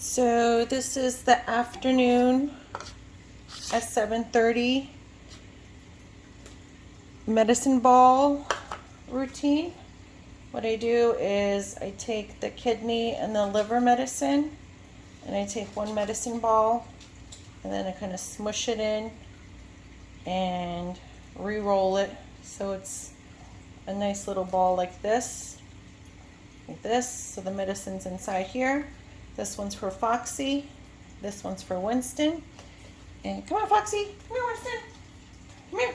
So this is the afternoon at 7:30 medicine ball routine. What I do is I take the kidney and the liver medicine, and I take one medicine ball, and then I kind of smush it in and re-roll it so it's a nice little ball like this. So the medicine's inside here. This one's for Foxy, this one's for Winston. And come on, Foxy, come here, Winston, come here.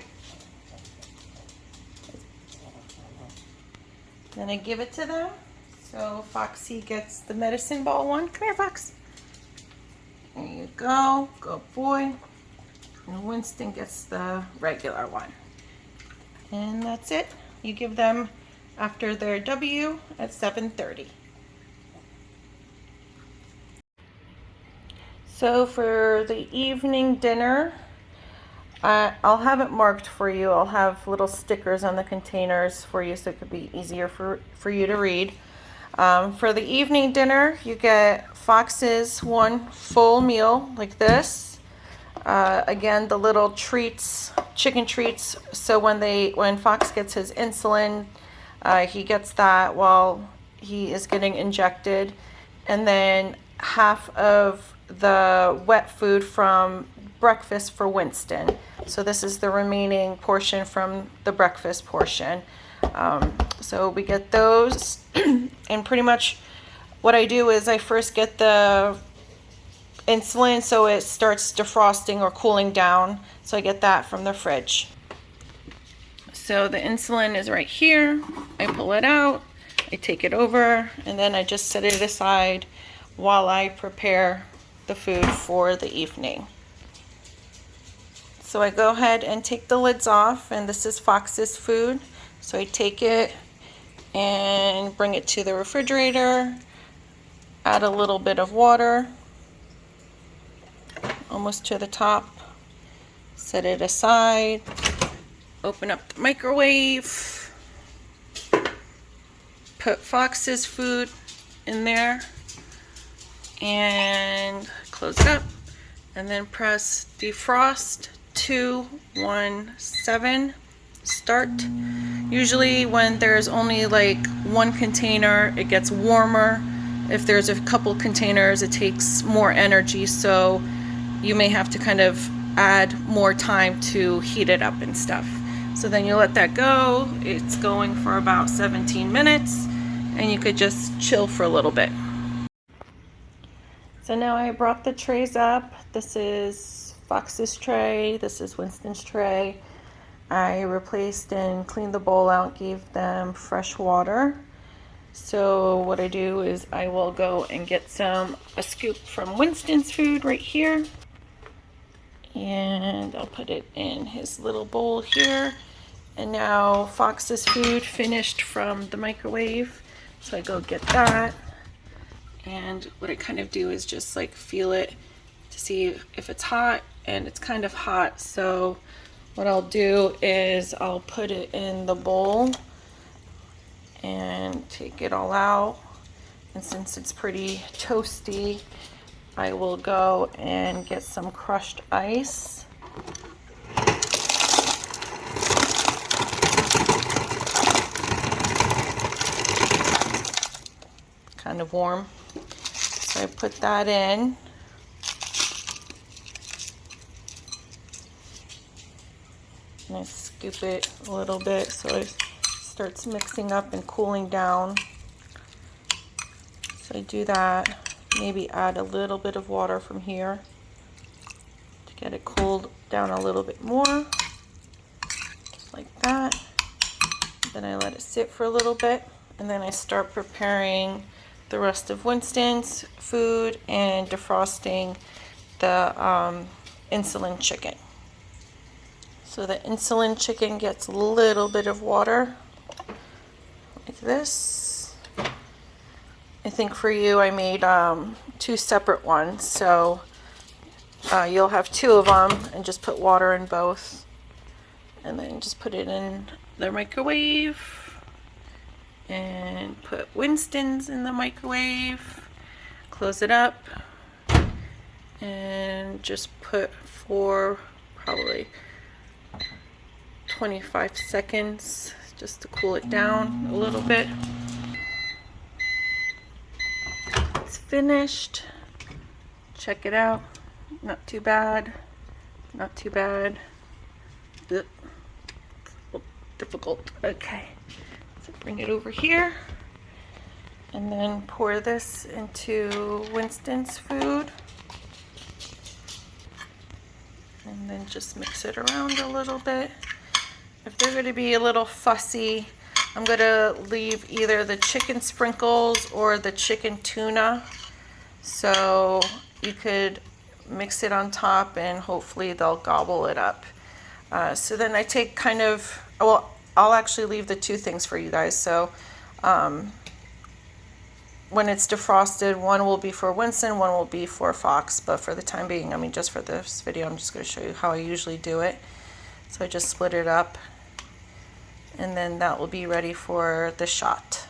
Then I give it to them. So Foxy gets the medicine ball one. Come here, Fox. There you go, good boy. And Winston gets the regular one. And that's it. You give them after their W at 7:30. So for the evening dinner, I'll have it marked for you. I'll have little stickers on the containers for you so it could be easier for you to read. For the evening dinner, you get Fox's one full meal like this. Again, the little treats, chicken treats. So when Fox gets his insulin, he gets that while he is getting injected. And then half of the wet food from breakfast for Winston. So this is the remaining portion from the breakfast portion. So we get those and pretty much what I do is I first get the insulin so it starts defrosting or cooling down. So I get that from the fridge. So the insulin is right here. I pull it out, I take it over, and then I just set it aside while I prepare the food for the evening. So I go ahead and take the lids off, and this is Fox's food. So I take it and bring it to the refrigerator, add a little bit of water, almost to the top, set it aside, open up the microwave, put Fox's food in there, and close it up, and then press defrost 217 start. Usually when there's only like one container, it gets warmer. If there's a couple containers, it takes more energy, so you may have to kind of add more time to heat it up and stuff. So then you let that go. It's going for about 17 minutes, and you could just chill for a little bit. So now I brought the trays up. This is Fox's tray, this is Winston's tray. I replaced and cleaned the bowl out, gave them fresh water. So what I do is I will go and get a scoop from Winston's food right here. And I'll put it in his little bowl here. And now Fox's food finished from the microwave. So I go get that. And what I kind of do is just like feel it to see if it's hot, and it's kind of hot. So what I'll do is I'll put it in the bowl and take it all out. And since it's pretty toasty, I will go and get some crushed ice. Kind of warm. So I put that in. And I scoop it a little bit so it starts mixing up and cooling down. So I do that. Maybe add a little bit of water from here to get it cooled down a little bit more. Just like that. Then I let it sit for a little bit, and then I start preparing the rest of Winston's food and defrosting the insulin chicken. So the insulin chicken gets a little bit of water like this. I think for you I made 2 separate ones, so you'll have 2 of them, and just put water in both, and then just put it in the microwave. And put Winston's in the microwave, close it up, and just put for probably 25 seconds just to cool it down a little bit. It's finished. Check it out. Not too bad. Not too bad. Ugh. Difficult. Okay. So bring it over here. And then pour this into Winston's food. And then just mix it around a little bit. If they're going to be a little fussy, I'm going to leave either the chicken sprinkles or the chicken tuna. So you could mix it on top and hopefully they'll gobble it up. So then I take kind of, well, I'll actually leave the two things for you guys. So when it's defrosted, one will be for Winston, one will be for Fox. But for the time being, I mean, just for this video, I'm just going to show you how I usually do it. So I just split it up. And then that will be ready for the shot.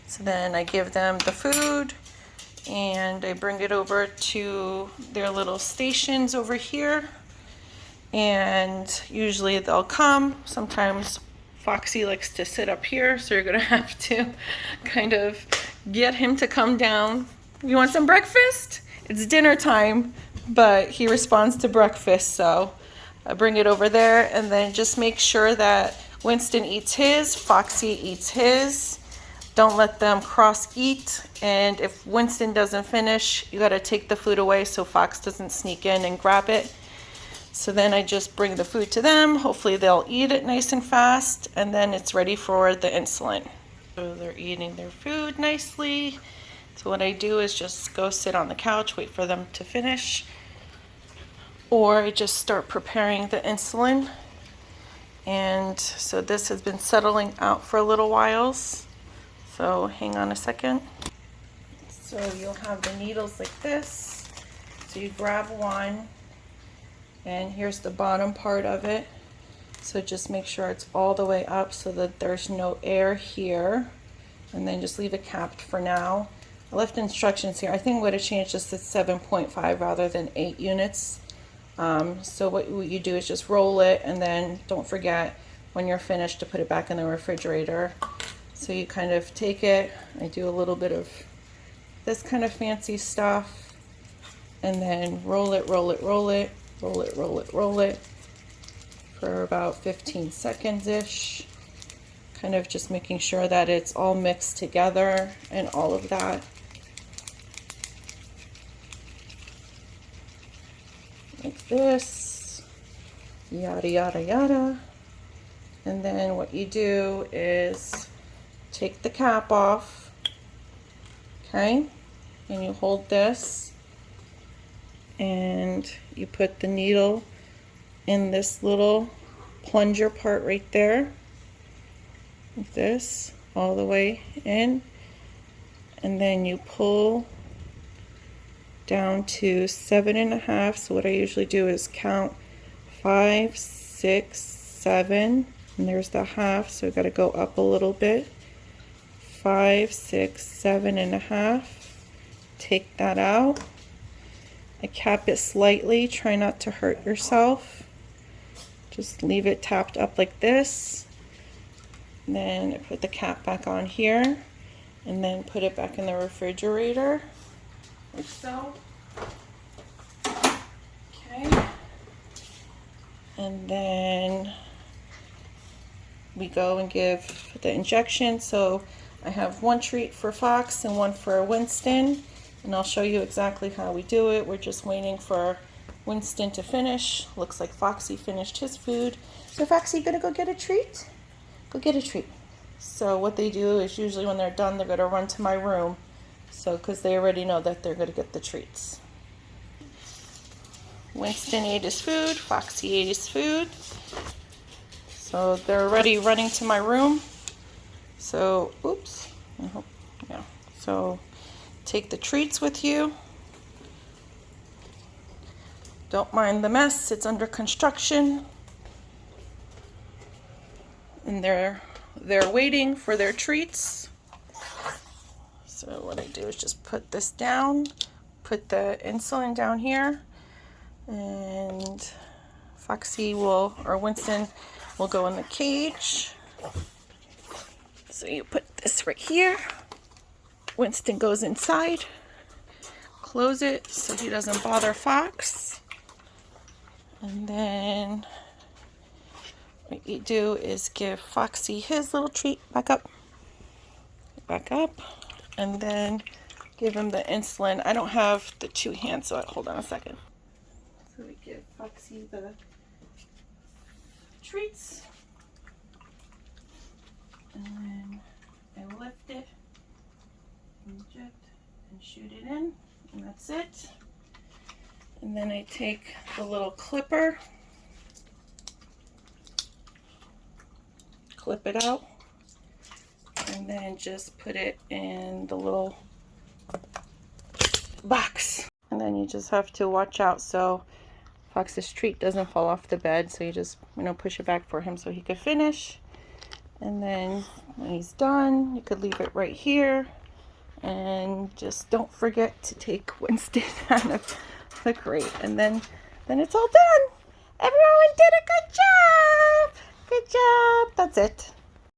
So then I give them the food and I bring it over to their little stations over here. And usually they'll come. Sometimes Foxy likes to sit up here, so you're gonna have to kind of get him to come down. You want some breakfast? It's dinner time, but he responds to breakfast, so I bring it over there and then just make sure that Winston eats his, Foxy eats his. Don't let them cross eat. And if Winston doesn't finish, you gotta take the food away so Fox doesn't sneak in and grab it. So then I just bring the food to them. Hopefully they'll eat it nice and fast, and then it's ready for the insulin. So they're eating their food nicely. So what I do is just go sit on the couch, wait for them to finish, or I just start preparing the insulin. And so this has been settling out for a little while. So hang on a second. So you'll have the needles like this. So you grab one, and here's the bottom part of it. So just make sure it's all the way up so that there's no air here. And then just leave it capped for now. I left instructions here. I think I'm going to change this to 7.5 rather than 8 units. So what you do is just roll it, and then don't forget when you're finished to put it back in the refrigerator. So you kind of take it, I do a little bit of this kind of fancy stuff, and then roll it, roll it, roll it, roll it, roll it, roll it for about 15 seconds-ish. Kind of just making sure that it's all mixed together and all of that. Like this, yada yada yada. And then what you do is take the cap off, okay, and you hold this and you put the needle in this little plunger part right there, like this, all the way in, and then you pull down to 7.5. So what I usually do is count 5, 6, 7, and there's the half, so I've got to go up a little bit. 5, 6, 7.5. Take that out. I cap it slightly, try not to hurt yourself. Just leave it tapped up like this. And then I put the cap back on here, and then put it back in the refrigerator. Like so. Okay. And then we go and give the injection. So I have one treat for Fox and one for Winston, and I'll show you exactly how we do it. We're just waiting for Winston to finish. Looks like Foxy finished his food. So Foxy, gonna go get a treat? Go get a treat. So what they do is usually when they're done, they're gonna run to my room. So, because they already know that they're going to get the treats. Winston ate his food, Foxy ate his food. So they're already running to my room. So, oops. Yeah. So take the treats with you. Don't mind the mess, it's under construction. And they're waiting for their treats. So what I do is just put this down, put the insulin down here, and Foxy will, or Winston will go in the cage. So you put this right here. Winston goes inside. Close it so he doesn't bother Fox. And then what you do is give Foxy his little treat. Back up. Back up. And then give him the insulin. I don't have the two hands, so hold on a second. So we give Foxy the treats. And then I lift it, inject, and shoot it in. And that's it. And then I take the little clipper, clip it out, and then just put it in the little box. And then you just have to watch out so Fox's treat doesn't fall off the bed. So you just, push it back for him so he could finish. And then when he's done, you could leave it right here. And just don't forget to take Winston out of the crate. And then it's all done. Everyone did a good job. Good job. That's it.